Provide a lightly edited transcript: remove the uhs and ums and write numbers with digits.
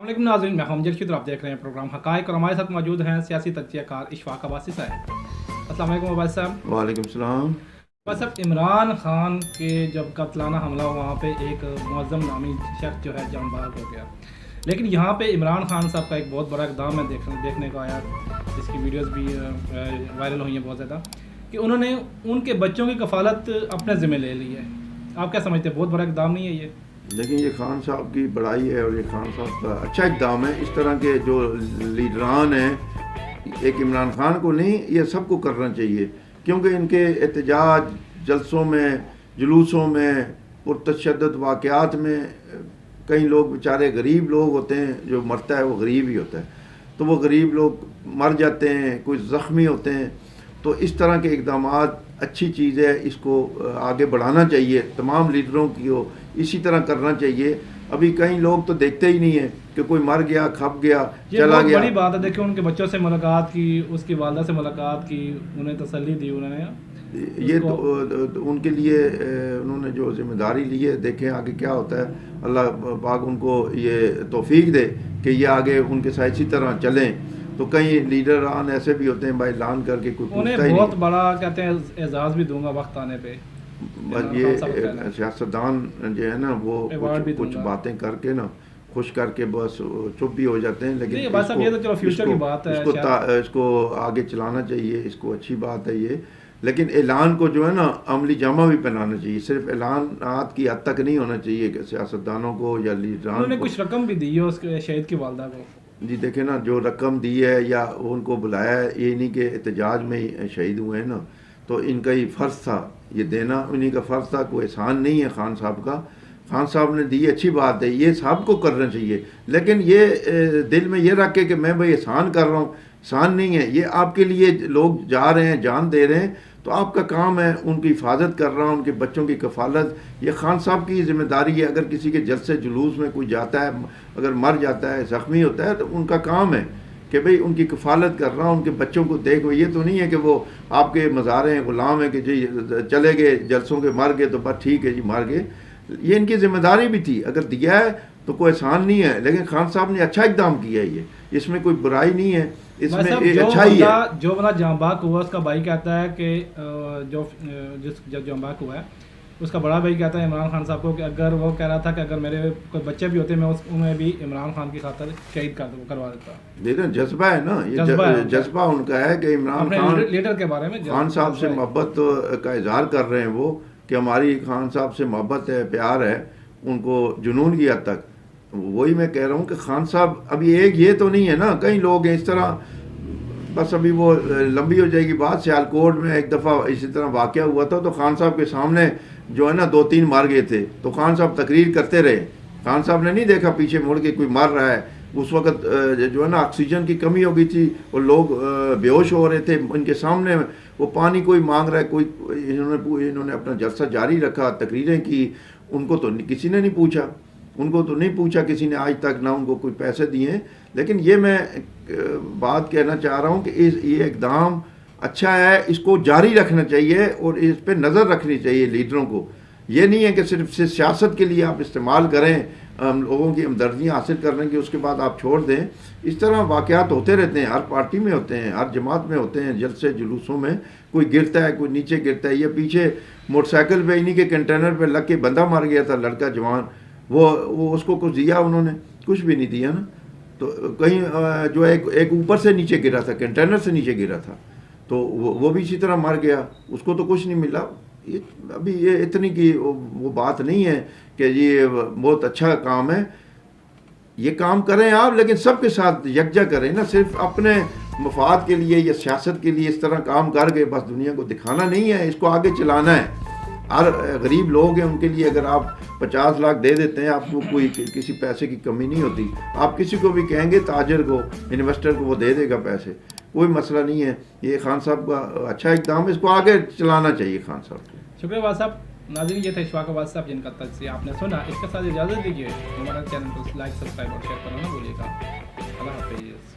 वालेकुम नाज़रीन, मैं हूं जरशीद और आप देख रहे हैं प्रोग्राम हक़ाइक़ और हमारे साथ मौजूद हैं सियासी तज्ज़ियाकार इशफ़ाक़ अब्बासी साहब। अस्सलाम वालेकुम अब्बासी साहब। वालेकुम सलाम। अब्बासी साहब, इमरान खान के जब कातिलाना हमला वहाँ पे एक मुअज़्ज़म नामी शख्स जो है जान बहक हो गया, लेकिन यहाँ पे इमरान खान साहब का एक बहुत बड़ा इक़दाम है देखने को आया, जिसकी वीडियोज़ भी वायरल हुई हैं बहुत ज़्यादा, कि उन्होंने उनके बच्चों की कफ़ालत अपने ज़िम्मे ले ली है। आप क्या समझते हैं, बहुत बड़ा इक़दाम नहीं है ये? लेकिन ये खान साहब की बड़ाई है और ये खान साहब का अच्छा इक़दाम है। इस तरह के जो लीडरान हैं, एक इमरान खान को नहीं, ये सबको करना चाहिए, क्योंकि इनके एहतजाज जलसों में, जुलूसों में, पुरतशद्दुद वाक़यात में कई लोग बेचारे गरीब लोग होते हैं, जो मरता है वो गरीब ही होता है, तो वो गरीब लोग मर जाते हैं, कुछ ज़ख्मी होते हैं। तो इस तरह के इक़दामात अच्छी चीज़ है, इसको आगे बढ़ाना चाहिए, तमाम लीडरों की इसी तरह करना चाहिए। अभी कई लोग तो देखते ही नहीं है कि कोई मर गया, खप गया, चला गया। बड़ी बात है। देखिए, उनके बच्चों से मुलाकात की, उसकी वालदा से मुलाकात की, उन्हें तसल्ली दी उन्होंने। ये तो उनके लिए उन्होंने जो जिम्मेदारी ली है, देखें आगे क्या होता है। अल्लाह पाक उनको ये तौफीक दे कि ये आगे उनके साथ इसी तरह चलें। तो कई लीडरान ऐसे भी होते हैं भाई ऐलान करके कोई पूछता ही नहीं। बहुत बड़ा कहते हैं एजाज़ भी दूंगा वक्त आने पे। बस ये सियासतदान जो है ना, वो कुछ बातें करके ना खुश करके बस चुप भी हो जाते हैं। लेकिन इसको आगे चलाना चाहिए, इसको अच्छी बात है ये। लेकिन ऐलान को जो है ना अमली जामा भी पहनाना चाहिए, सिर्फ ऐलानात की हद तक नहीं होना चाहिए कि सियासतदानों को या लीडरान उन्होंने कुछ रकम भी दी है उसके शहीद की वालदा को। जी देखे ना, जो रकम दी है या उनको बुलाया है, ये नहीं कि एहतजाज में ही शहीद हुए हैं ना, तो इनका ही फ़र्ज़ था ये देना, उन्हीं का फ़र्ज़ था, कोई एहसान नहीं है खान साहब का। खान साहब ने दी, अच्छी बात है, ये सबको करना चाहिए। लेकिन ये दिल में ये रख के कि मैं भाई एहसान कर रहा हूँ, एहसान नहीं है ये। आपके लिए लोग जा रहे हैं, जान दे रहे हैं, तो आपका काम है उनकी हिफाजत कर रहा हूँ, उनके बच्चों की कफ़ालत, ये खान साहब की ज़िम्मेदारी है। अगर किसी के जलसे जुलूस में कोई जाता है, अगर मर जाता है, ज़ख्मी होता है, तो उनका काम है कि भाई उनकी कफ़ालत कर रहा हूँ, उनके बच्चों को देखो। ये तो नहीं है कि वो आपके मज़ारे हैं, ग़ुलाम है कि जी चले गए जलसों के, मर गए तो बस ठीक है जी, मर गए। ये इनकी ज़िम्मेदारी भी थी, अगर दिया है तो कोई एहसान नहीं है। लेकिन खान साहब ने अच्छा इक़दाम किया है, ये इसमें कोई बुराई नहीं है, इसमें अच्छा ही है। जो बंदा जांबाक हुआ, उसका भाई कहता है कि जो जांबाक हुआ है, उसका बड़ा भाई कहता है इमरान खान साहब को कि अगर वो कह रहा था कि अगर मेरे कोई बच्चे भी होते मैं उन्हें भी इमरान खान की खातिर शहीद करवा देता। देखो जज्बा है ना, ये जज्बा उनका है कि इमरान खान लीडर के बारे में खान साहब से मोहब्बत का इजहार कर रहे हैं वो, कि हमारी खान साहब से मोहब्बत है, प्यार है उनको जुनून की हद तक। वही मैं कह रहा हूँ कि खान साहब अभी एक ये तो नहीं है ना, कई लोग हैं इस तरह। बस अभी वो लंबी हो जाएगी बात। सियालकोट में एक दफ़ा इसी तरह वाक़या हुआ था, तो खान साहब के सामने जो है ना 2-3 मार गए थे, तो खान साहब तकरीर करते रहे। खान साहब ने नहीं देखा पीछे मुड़ के कोई मर रहा है। उस वक़्त जो है ना ऑक्सीजन की कमी हो गई थी और लोग बेहोश हो रहे थे, उनके सामने वो पानी कोई मांग रहा है, कोई इन्होंने अपना जलसा जारी रखा, तकरीरें की। उनको तो किसी ने नहीं पूछा, उनको तो नहीं पूछा किसी ने आज तक, ना उनको कोई पैसे दिए। लेकिन ये मैं बात कहना चाह रहा हूँ कि ये इक़दाम अच्छा है, इसको जारी रखना चाहिए और इस पर नज़र रखनी चाहिए लीडरों को। ये नहीं है कि सिर्फ से सियासत के लिए आप इस्तेमाल करें, लोगों की हमदर्दियाँ हासिल करने की, उसके बाद आप छोड़ दें। इस तरह वाक़यात होते रहते हैं, हर पार्टी में होते हैं, हर जमात में होते हैं। जलसे जुलूसों में कोई गिरता है, कोई नीचे गिरता है। ये पीछे मोटरसाइकिल पे इन्हीं के कंटेनर पे लग के बंदा मर गया था, लड़का जवान, वो उसको कुछ दिया उन्होंने? कुछ भी नहीं दिया ना। तो कहीं जो एक ऊपर से नीचे गिरा था, कंटेनर से नीचे गिरा था, तो वो भी इसी तरह मर गया, उसको तो कुछ नहीं मिला। ये अभी ये इतनी की वो बात नहीं है कि ये बहुत अच्छा काम है। ये काम करें आप, लेकिन सबके साथ यकजा करें ना, सिर्फ अपने मफाद के लिए या सियासत के लिए इस तरह काम करके बस दुनिया को दिखाना नहीं है, इसको आगे चलाना है। हर गरीब लोग हैं, उनके लिए अगर आप 50 लाख दे देते हैं, आपको कोई किसी पैसे की कमी नहीं होती। आप किसी को भी कहेंगे, ताजर को, इन्वेस्टर को, वो दे देगा पैसे, कोई मसला नहीं है। ये खान साहब का अच्छा इक़दाम है, इसको आगे चलाना चाहिए खान साहब को। शुक्रिया वाद साहब। नाज़रीन, ये थे इशफ़ाक़ अब्बासी साहब जिनका तज़किया आपने सुना। इसके साथ इजाज़त दीजिए। हमारा चैनल को लाइक, सब्सक्राइब और शेयर करना ना भूलिएगा। अल्लाह हाफ़िज़।